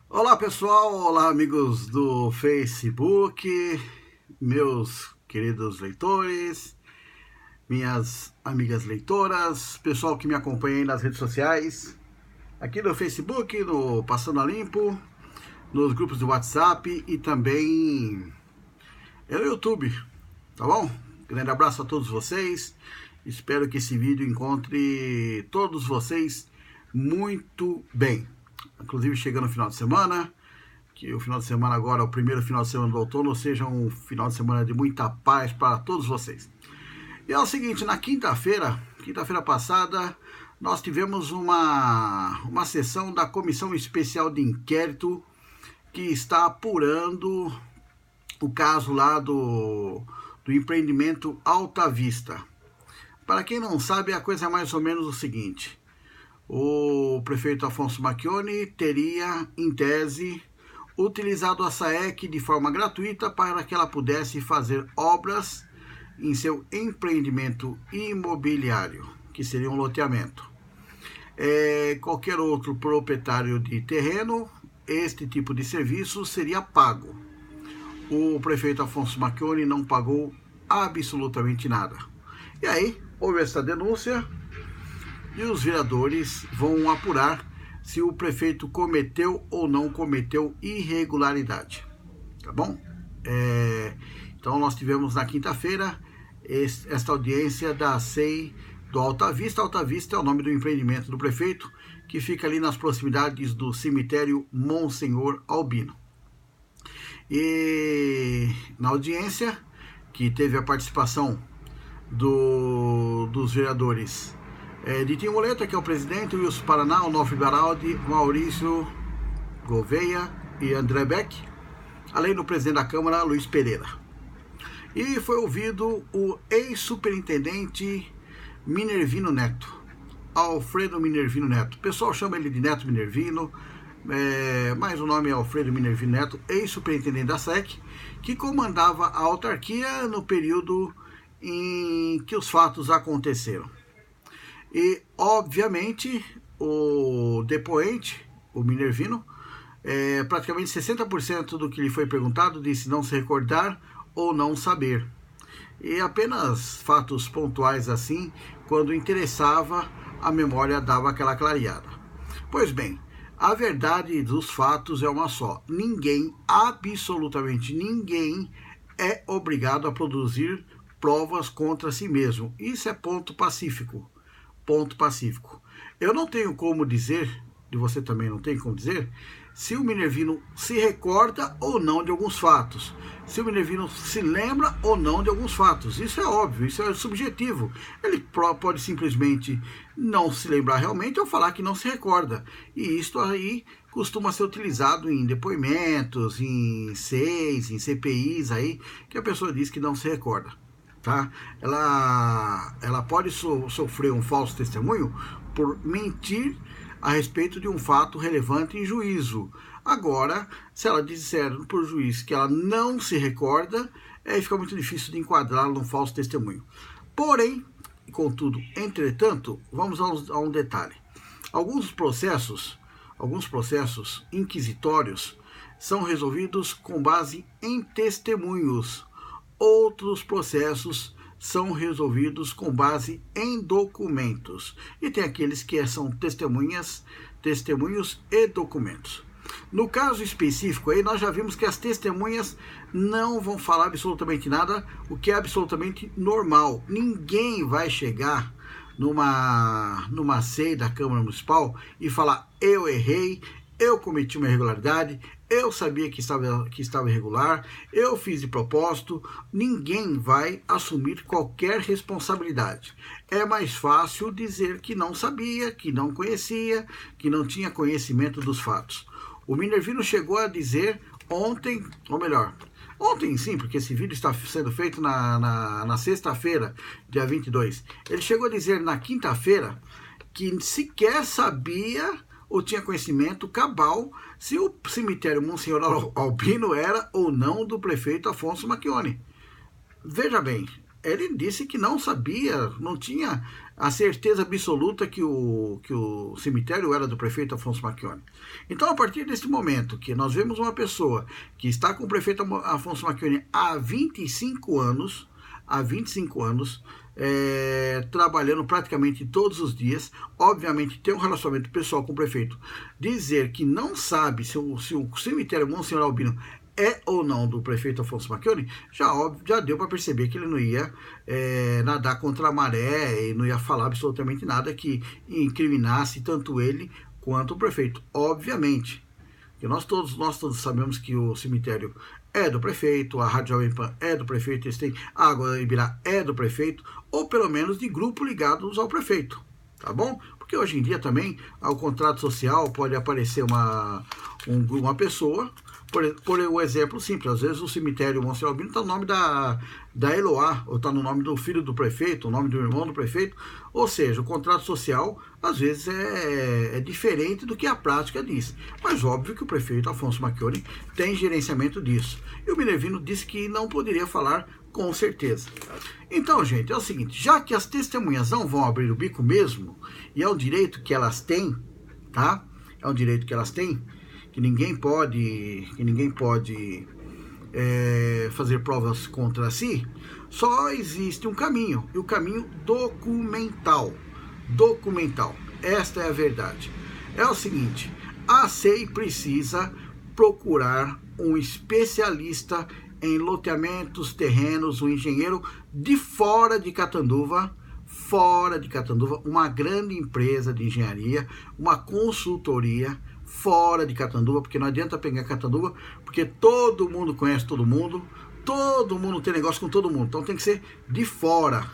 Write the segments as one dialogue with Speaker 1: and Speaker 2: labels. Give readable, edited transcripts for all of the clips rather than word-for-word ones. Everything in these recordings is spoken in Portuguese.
Speaker 1: Olá pessoal, olá amigos do Facebook, meus queridos leitores, minhas amigas leitoras, pessoal que me acompanha aí nas redes sociais, aqui no Facebook, no Passando a Limpo, nos grupos do WhatsApp e também no YouTube, tá bom? Grande abraço a todos vocês, espero que esse vídeo encontre todos vocês muito bem. Inclusive chegando no final de semana, que o final de semana agora, o primeiro final de semana do outono, seja um final de semana de muita paz para todos vocês. E é o seguinte, na quinta-feira passada, nós tivemos uma sessão da Comissão Especial de Inquérito que está apurando o caso lá do empreendimento Alta Vista. Para quem não sabe, a coisa é mais ou menos o seguinte: o prefeito Afonso Macchioni teria, em tese, utilizado a SAEC de forma gratuita para que ela pudesse fazer obras em seu empreendimento imobiliário, que seria um loteamento. Qualquer outro proprietário de terreno, este tipo de serviço seria pago. O prefeito Afonso Macchioni não pagou absolutamente nada. E aí, houve essa denúncia e os vereadores vão apurar se o prefeito cometeu ou não cometeu irregularidade, tá bom? Então nós tivemos na quinta-feira esta audiência da SEI do Alta Vista. Alta Vista é o nome do empreendimento do prefeito, que fica ali nas proximidades do cemitério Monsenhor Albino. E na audiência, que teve a participação dos vereadores Ditinho Moleta, que é o presidente, Wilson Paraná, Onofre Baraldi, Maurício Gouveia e André Beck, além do presidente da Câmara, Luiz Pereira. E foi ouvido o ex-superintendente Minervino Neto, Alfredo Minervino Neto. O pessoal chama ele de Neto Minervino, mas o nome é Alfredo Minervino Neto, ex-superintendente da SEC, que comandava a autarquia no período em que os fatos aconteceram. E, obviamente, o depoente, o Minervino, praticamente 60% do que lhe foi perguntado disse não se recordar ou não saber. E apenas fatos pontuais assim, quando interessava, a memória dava aquela clareada. Pois bem, a verdade dos fatos é uma só. Ninguém, absolutamente ninguém, é obrigado a produzir provas contra si mesmo. Isso é ponto pacífico. Ponto pacífico. Eu não tenho como dizer, e você também não tem como dizer, se o Minervino se recorda ou não de alguns fatos, se o Minervino se lembra ou não de alguns fatos. Isso é óbvio, isso é subjetivo. Ele pode simplesmente não se lembrar realmente ou falar que não se recorda. E isto aí costuma ser utilizado em depoimentos, em SEIs, em CPIs aí, que a pessoa diz que não se recorda. Tá? Ela pode sofrer um falso testemunho por mentir a respeito de um fato relevante em juízo. Agora, se ela disser para o juiz que ela não se recorda, fica muito difícil de enquadrá-la num falso testemunho. Porém, contudo, entretanto, vamos a um detalhe. Alguns processos inquisitórios são resolvidos com base em testemunhos. Outros processos são resolvidos com base em documentos. E tem aqueles que são testemunhos e documentos. No caso específico aí, nós já vimos que as testemunhas não vão falar absolutamente nada, o que é absolutamente normal. Ninguém vai chegar numa SEI da Câmara Municipal e falar: eu errei, eu cometi uma irregularidade, eu sabia que estava irregular, eu fiz de propósito. Ninguém vai assumir qualquer responsabilidade. É mais fácil dizer que não sabia, que não conhecia, que não tinha conhecimento dos fatos. O Minervino chegou a dizer ontem, ou melhor, ontem sim, porque esse vídeo está sendo feito na sexta-feira, dia 22. Ele chegou a dizer na quinta-feira que sequer sabia ou tinha conhecimento cabal se o cemitério Monsenhor Albino era ou não do prefeito Afonso Macchioni. Veja bem, ele disse que não sabia, não tinha a certeza absoluta que o cemitério era do prefeito Afonso Macchione. Então, a partir desse momento que nós vemos uma pessoa que está com o prefeito Afonso Macchione há 25 anos, trabalhando praticamente todos os dias, obviamente tem um relacionamento pessoal com o prefeito, dizer que não sabe se o cemitério Monsenhor Albino é ou não do prefeito Afonso Macchione, já deu para perceber que ele não ia nadar contra a maré e não ia falar absolutamente nada que incriminasse tanto ele quanto o prefeito. Obviamente, que nós todos sabemos que o cemitério é do prefeito, a Rádio Jovem Pan é do prefeito, eles têm a Água Ibirá é do prefeito, ou pelo menos de grupo ligados ao prefeito, tá bom? Porque hoje em dia também, ao contrato social, pode aparecer uma pessoa. Por um exemplo simples, às vezes o cemitério Monsenhor Albino está no nome da Eloá, ou está no nome do filho do prefeito, o nome do irmão do prefeito, ou seja, o contrato social às vezes é diferente do que a prática diz. Mas óbvio que o prefeito Afonso Macchione tem gerenciamento disso. E o Minervino disse que não poderia falar com certeza. Então, gente, é o seguinte, já que as testemunhas não vão abrir o bico mesmo, e é um direito que elas têm, tá? É um direito que elas têm, que ninguém pode fazer provas contra si, só existe um caminho, e o caminho documental. Esta é a verdade. É o seguinte, a SEI precisa procurar um especialista em loteamentos, terrenos, um engenheiro de fora de Catanduva, uma grande empresa de engenharia, uma consultoria, fora de Catanduva, porque não adianta pegar Catanduva, porque todo mundo conhece todo mundo tem negócio com todo mundo, então tem que ser de fora,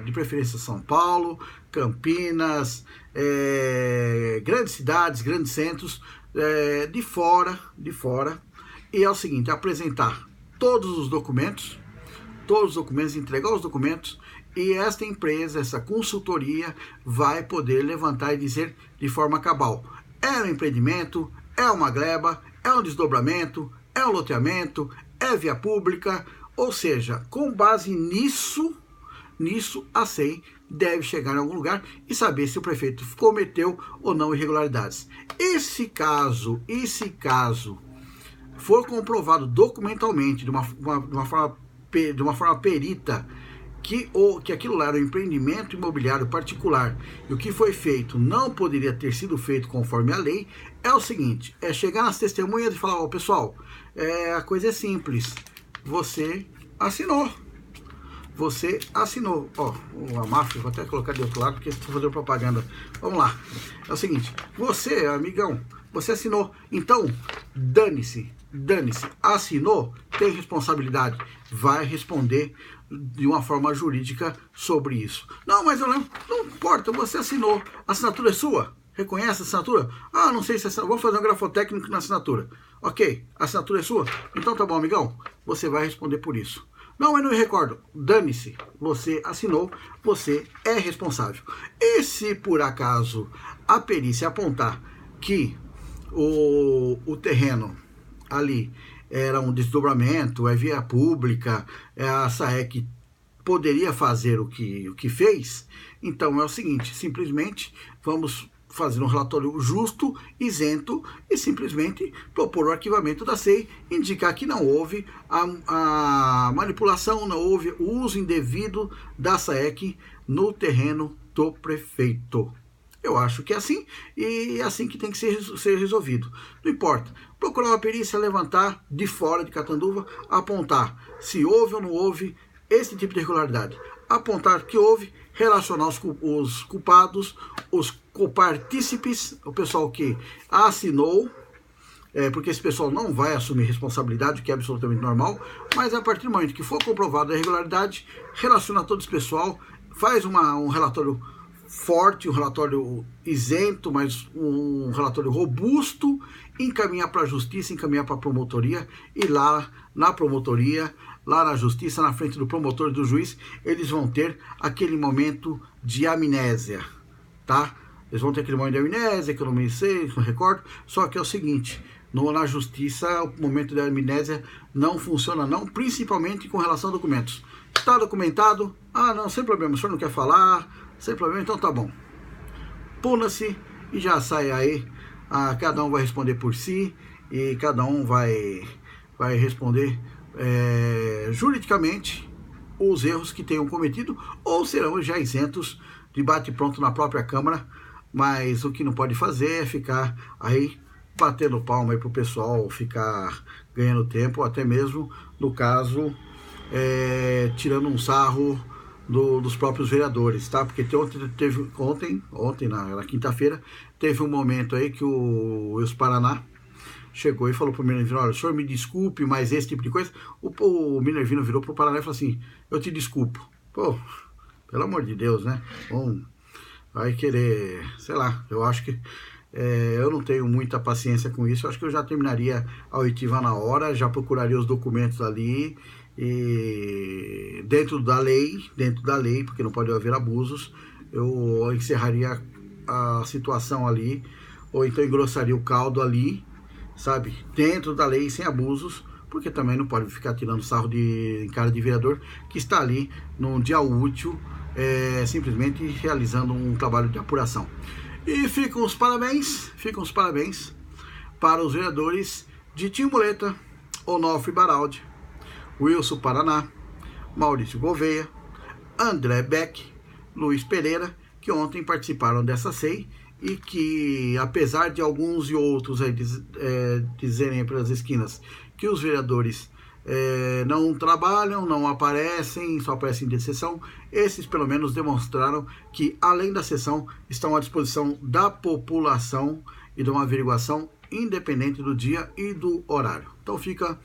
Speaker 1: de preferência São Paulo, Campinas, grandes cidades, grandes centros, de fora, e é o seguinte, apresentar todos os documentos, entregar os documentos, e esta empresa, essa consultoria, vai poder levantar e dizer de forma cabal, é um empreendimento, é uma gleba, é um desdobramento, é um loteamento, é via pública, ou seja, com base nisso a SEI deve chegar em algum lugar e saber se o prefeito cometeu ou não irregularidades. Esse caso for comprovado documentalmente, de uma forma perita, que aquilo lá era um empreendimento imobiliário particular e o que foi feito não poderia ter sido feito conforme a lei, é o seguinte, é chegar nas testemunhas e falar, ó, pessoal, a coisa é simples, você assinou, ó, a máfia, vou até colocar de outro lado porque estou fazendo propaganda, vamos lá, é o seguinte, você, amigão, você assinou, então, dane-se, assinou, tem responsabilidade, vai responder de uma forma jurídica sobre isso. Não, mas não importa, você assinou, a assinatura é sua, reconhece a assinatura? Ah, não sei se é assinatura, vou fazer um grafotécnico na assinatura. Ok, a assinatura é sua? Então tá bom, amigão, você vai responder por isso. Não, mas não me recordo, dane-se, você assinou, você é responsável. E se por acaso a perícia apontar que o terreno ali era um desdobramento, é via pública, a SAEC poderia fazer o que fez, então é o seguinte, simplesmente vamos fazer um relatório justo, isento, e simplesmente propor o arquivamento da SEI, indicar que não houve a manipulação, não houve o uso indevido da SAEC no terreno do prefeito. Eu acho que é assim, e é assim que tem que ser resolvido. Não importa. Procurar uma perícia, levantar de fora de Catanduva, apontar se houve ou não houve esse tipo de irregularidade. Apontar que houve, relacionar os culpados, os copartícipes, o pessoal que assinou, porque esse pessoal não vai assumir responsabilidade, o que é absolutamente normal, mas a partir do momento que for comprovada a irregularidade, relaciona todo esse pessoal, faz um relatório forte, um relatório isento, mas um relatório robusto, encaminhar para a justiça, encaminhar para a promotoria, e lá na promotoria, lá na justiça, na frente do promotor e do juiz, eles vão ter aquele momento de amnésia, tá? Eles vão ter aquele momento de amnésia, que eu não me sei, não recordo, só que é o seguinte, Na justiça, o momento da amnésia não funciona não, principalmente com relação a documentos. Está documentado? Ah, não, sem problema, o senhor não quer falar, sem problema, então tá bom. Pula-se e já sai aí, cada um vai responder por si, e cada um vai responder juridicamente os erros que tenham cometido, ou serão já isentos de bate-pronto na própria Câmara, mas o que não pode fazer é ficar aí batendo palma aí pro pessoal ficar ganhando tempo, até mesmo no caso tirando um sarro dos próprios vereadores, tá? Porque ontem na quinta-feira teve um momento aí que o Wilson Paraná chegou e falou pro Minervino: olha, o senhor me desculpe, mas esse tipo de coisa. O Minervino virou pro Paraná e falou assim: eu te desculpo. Pô, pelo amor de Deus, né? Bom, vai querer, sei lá, eu acho que eu não tenho muita paciência com isso. Eu acho que eu já terminaria a oitiva na hora, já procuraria os documentos ali e dentro da lei, porque não pode haver abusos, eu encerraria a situação ali, ou então engrossaria o caldo ali, sabe, dentro da lei, sem abusos, porque também não pode ficar tirando sarro em cara de vereador que está ali num dia útil, simplesmente realizando um trabalho de apuração. E ficam os parabéns para os vereadores Ditinho Muleta, Onofre Baraldi, Wilson Paraná, Maurício Gouveia, André Beck, Luiz Pereira, que ontem participaram dessa SEI e que, apesar de alguns e outros aí dizerem pelas esquinas que os vereadores não trabalham, não aparecem, só aparecem de sessão, esses pelo menos demonstraram que, além da sessão, estão à disposição da população e de uma averiguação independente do dia e do horário. Então fica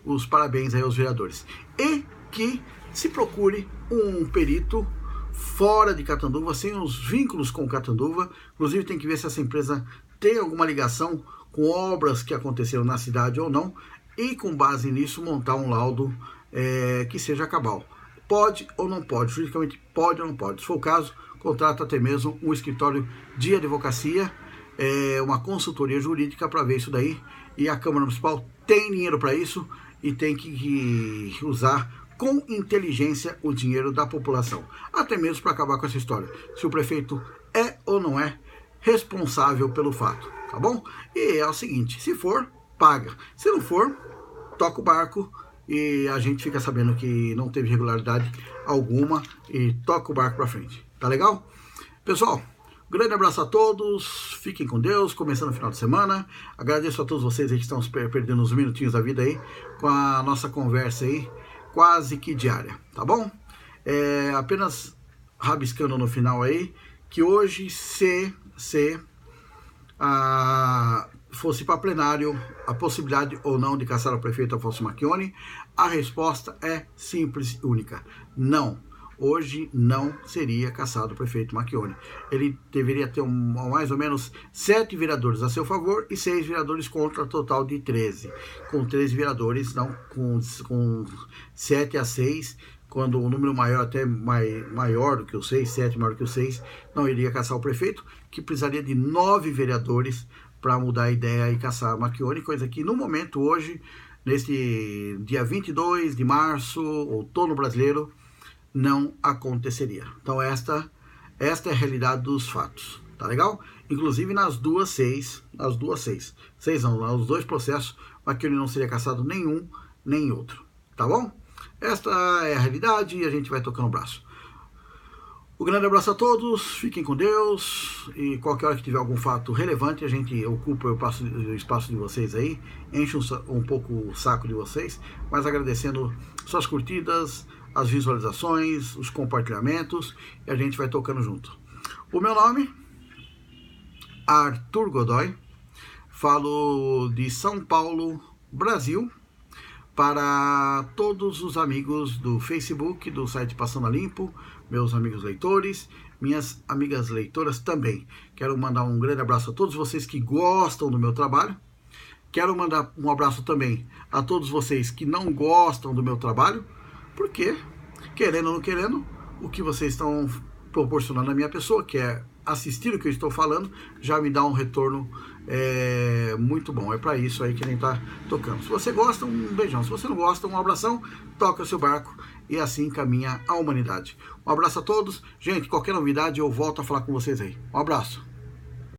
Speaker 1: os parabéns aí aos vereadores. E que se procure um perito fora de Catanduva, sem os vínculos com Catanduva. Inclusive tem que ver se essa empresa tem alguma ligação com obras que aconteceram na cidade ou não, e com base nisso montar um laudo que seja cabal. Pode ou não pode, juridicamente pode ou não pode. Se for o caso, contrata até mesmo um escritório de advocacia, uma consultoria jurídica para ver isso daí, e a Câmara Municipal tem dinheiro para isso e tem que usar com inteligência o dinheiro da população, até mesmo para acabar com essa história, se o prefeito é ou não é responsável pelo fato, tá bom? E é o seguinte, se for, paga, se não for, toca o barco e a gente fica sabendo que não teve regularidade alguma e toca o barco para frente, tá legal? Pessoal, grande abraço a todos, fiquem com Deus, começando o final de semana. Agradeço a todos vocês aí que estão perdendo uns minutinhos da vida aí com a nossa conversa aí, quase que diária, tá bom? Apenas rabiscando no final aí, que hoje se fosse para plenário a possibilidade ou não de caçar o prefeito Afonso Macchioni, a resposta é simples e única: não. Hoje não seria cassado o prefeito Macchioni. Ele deveria ter mais ou menos 7 vereadores a seu favor e 6 vereadores contra, total de 13. Com 13 vereadores, não com 7 a 6, quando o número maior, até maior do que o 6, 7 maior que o 6, não iria cassar o prefeito, que precisaria de 9 vereadores para mudar a ideia e caçar Macchioni, coisa que no momento hoje, neste dia 22 de março, outono brasileiro, não aconteceria. Então esta é a realidade dos fatos, tá legal? Inclusive nos dois processos, Macchioni não seria cassado nenhum nem outro, tá bom? Esta é a realidade e a gente vai tocando o braço. Um grande abraço a todos, fiquem com Deus, e qualquer hora que tiver algum fato relevante, a gente ocupa o espaço de vocês aí, enche um pouco o saco de vocês, mas agradecendo suas curtidas, as visualizações, os compartilhamentos, e a gente vai tocando junto. O meu nome, Arthur Godoy, falo de São Paulo, Brasil, para todos os amigos do Facebook, do site Passando a Limpo, meus amigos leitores, minhas amigas leitoras também. Quero mandar um grande abraço a todos vocês que gostam do meu trabalho. Quero mandar um abraço também a todos vocês que não gostam do meu trabalho, porque, querendo ou não querendo, o que vocês estão proporcionando à minha pessoa, que é assistir o que eu estou falando, já me dá um retorno É muito bom, é para isso aí que a gente tá tocando. Se você gosta, um beijão. Se você não gosta, um abração, toca o seu barco e assim caminha a humanidade. Um abraço a todos. Gente, qualquer novidade eu volto a falar com vocês aí. Um abraço.